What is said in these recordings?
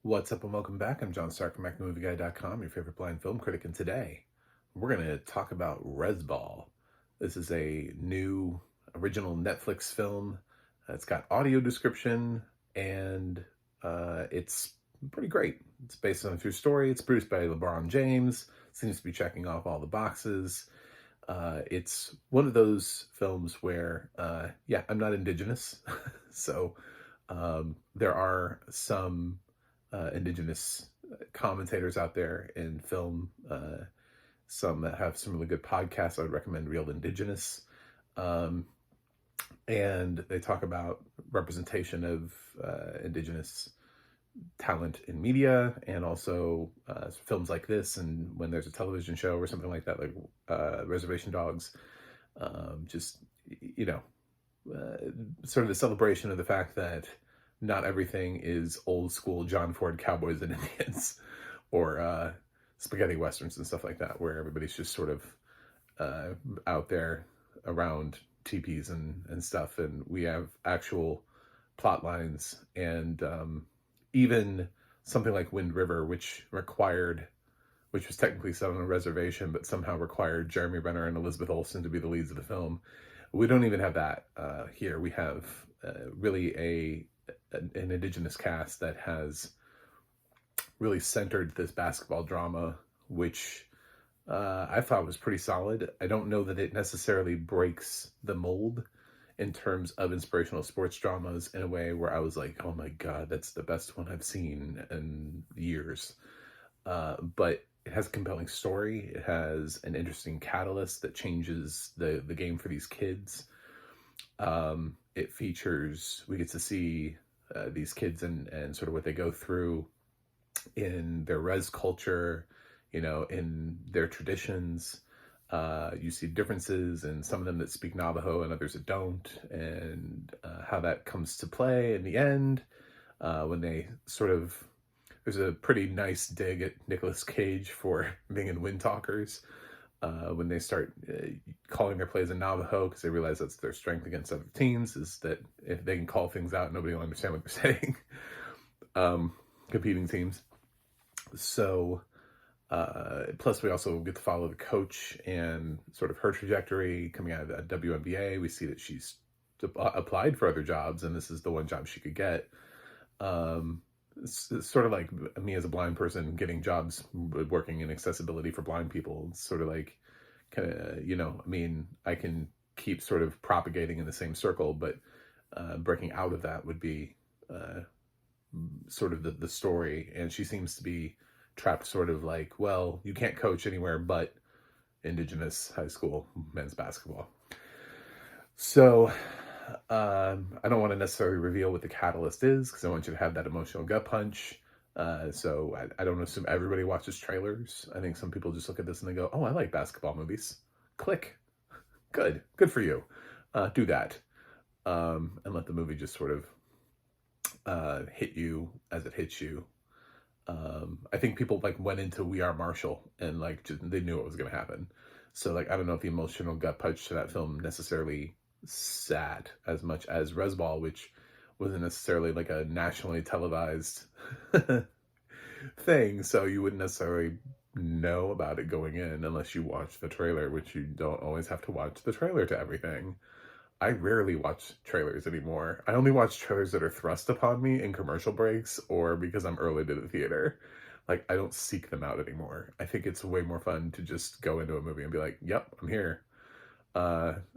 What's up and welcome back. I'm John Stark from MacMovieGuy.com, your favorite blind film critic, and today we're going to talk about Resball. This is a new original Netflix film. It's got audio description and it's pretty great. It's based on a true story. It's produced by LeBron James. Seems to be checking off all the boxes. It's one of those films where, I'm not Indigenous, so there are some Indigenous commentators out there in film, some that have some really good podcasts. I would recommend Real Indigenous. Um, and they talk about representation of Indigenous talent in media and also films like this. And when there's a television show or something like that, like Reservation Dogs, just, you know, sort of the celebration of the fact that not everything is old school John Ford cowboys and Indians or spaghetti westerns and stuff like that, where everybody's just sort of out there around teepees and stuff. And we have actual plot lines and even something like Wind River, which was technically set on a reservation, but somehow required Jeremy Renner and Elizabeth Olsen to be the leads of the film. We don't even have that here. We have really an Indigenous cast that has really centered this basketball drama, which I thought was pretty solid. I don't know that it necessarily breaks the mold in terms of inspirational sports dramas in a way where I was like, oh my God, that's the best one I've seen in years. But it has a compelling story. It has an interesting catalyst that changes the game for these kids. It features, we get to see these kids and sort of what they go through in their res culture, in their traditions. You see differences in some of them that speak Navajo and others that don't, and how that comes to play in the end when they sort of, there's a pretty nice dig at Nicolas Cage for being in Wind Talkers when they start calling their plays in Navajo, because they realize that's their strength against other teams, is that if they can call things out, nobody will understand what they're saying. Competing teams. So plus we also get to follow the coach and sort of her trajectory coming out of the WNBA. We see that she's applied for other jobs, and this is the one job she could get. It's sort of like me as a blind person getting jobs working in accessibility for blind people. It's sort of like, kind of, I can keep sort of propagating in the same circle, but breaking out of that would be sort of the story. And she seems to be trapped sort of like, well, you can't coach anywhere but Indigenous high school men's basketball. So I don't want to necessarily reveal what the catalyst is, because I want you to have that emotional gut punch. So I don't assume everybody watches trailers. I think some people just look at this and they go, oh, I like basketball movies. Click. Good for you. Do that. And let the movie just sort of hit you as it hits you. I think people like went into We Are Marshall and like they knew what was going to happen. So like, I don't know if the emotional gut punch to that film necessarily sat as much as Resball, which wasn't necessarily like a nationally televised thing, so you wouldn't necessarily know about it going in unless you watch the trailer, which you don't always have to watch the trailer to everything. I rarely watch trailers anymore. I only watch trailers that are thrust upon me in commercial breaks or because I'm early to the theater. Like, I don't seek them out anymore. I think it's way more fun to just go into a movie and be like, yep, I'm here.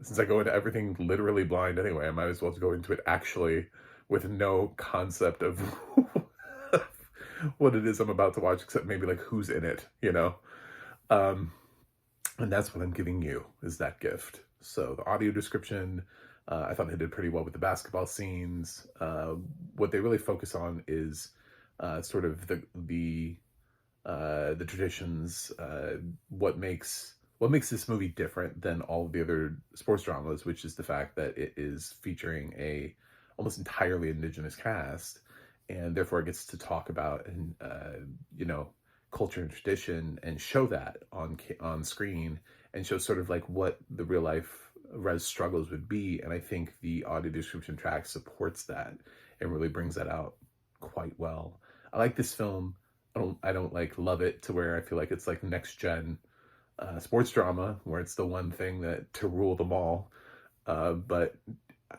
Since I go into everything literally blind anyway, I might as well go into it actually with no concept of what it is I'm about to watch, except maybe like who's in it, and that's what I'm giving you, is that gift. So the audio description, I thought they did pretty well with the basketball scenes. What they really focus on is sort of the traditions, what makes this movie different than all of the other sports dramas, which is the fact that it is featuring a almost entirely Indigenous cast, and therefore it gets to talk about and culture and tradition and show that on screen, and show sort of like what the real life res struggles would be. And I think the audio description track supports that and really brings that out quite well. I like this film. I don't like love it to where I feel like it's like next gen sports drama where it's the one thing that to rule them all. But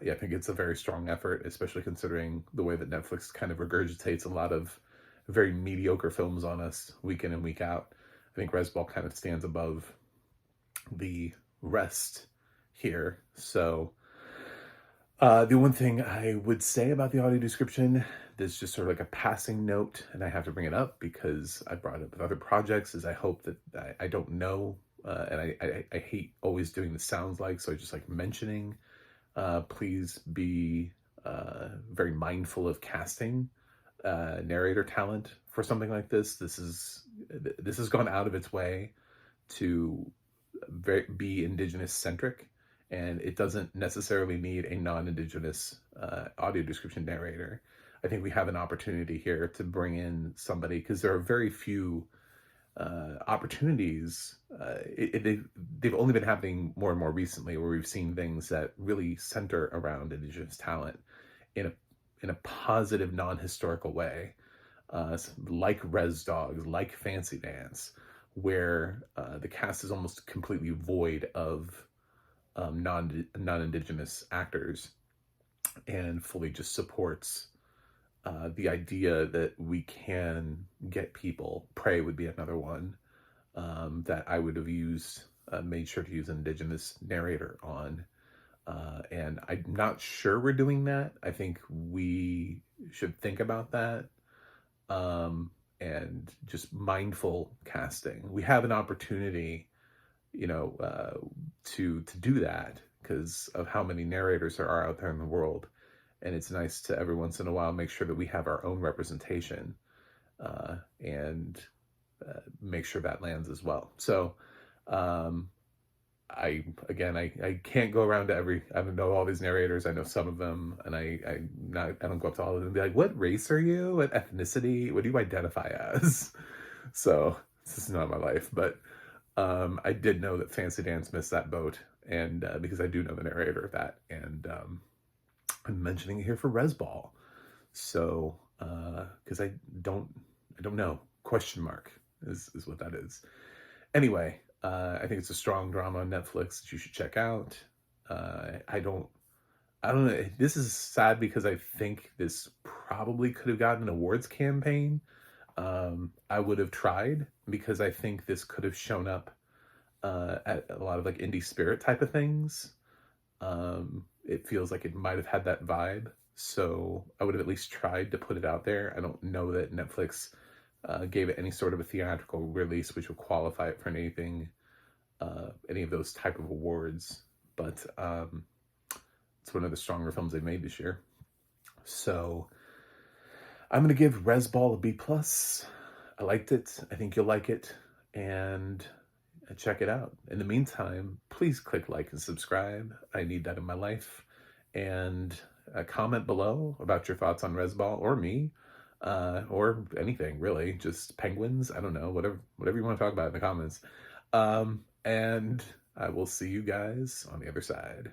yeah, I think it's a very strong effort, especially considering the way that Netflix kind of regurgitates a lot of very mediocre films on us week in and week out. I think Resball kind of stands above the rest here. So the one thing I would say about the audio description, there's just sort of like a passing note, and I have to bring it up because I brought it up with other projects, is I hope that I don't know, and I hate always doing the sounds like, so I just like mentioning, please be very mindful of casting narrator talent for something like this. This has gone out of its way to be Indigenous centric, and it doesn't necessarily need a non-Indigenous audio description narrator. I think we have an opportunity here to bring in somebody, because there are very few opportunities. They've only been happening more and more recently, where we've seen things that really center around Indigenous talent in a positive, non-historical way, like Res Dogs, like Fancy Dance, where the cast is almost completely void of non-Indigenous actors, and fully just supports the idea that we can get people. Prey would be another one that I would have made sure to use an Indigenous narrator on. And I'm not sure we're doing that. I think we should think about that. And just mindful casting. We have an opportunity, to do that because of how many narrators there are out there in the world. And it's nice to every once in a while make sure that we have our own representation, and make sure that lands as well. So, I can't go around to I don't know all these narrators. I know some of them, and I don't go up to all of them and be like, what race are you? What ethnicity? What do you identify as? So this is not my life, but I did know that Fancy Dance missed that boat, and because I do know the narrator of that, and I'm mentioning it here for Resball. So because I don't know, question mark is what that is. Anyway, I think it's a strong drama on Netflix that you should check out. I don't know. This is sad because I think this probably could have gotten an awards campaign. I would have tried, because I think this could have shown up at a lot of like indie spirit type of things. It feels like it might have had that vibe. So I would have at least tried to put it out there. I don't know that Netflix gave it any sort of a theatrical release, which would qualify it for anything, any of those type of awards. But it's one of the stronger films they made this year. So I'm going to give Resball a B+. I liked it. I think you'll like it. And check it out. In the meantime, please click like and subscribe. I need that in my life. And comment below about your thoughts on Resball, or me, or anything really. Just penguins. I don't know. Whatever you want to talk about in the comments. And I will see you guys on the other side.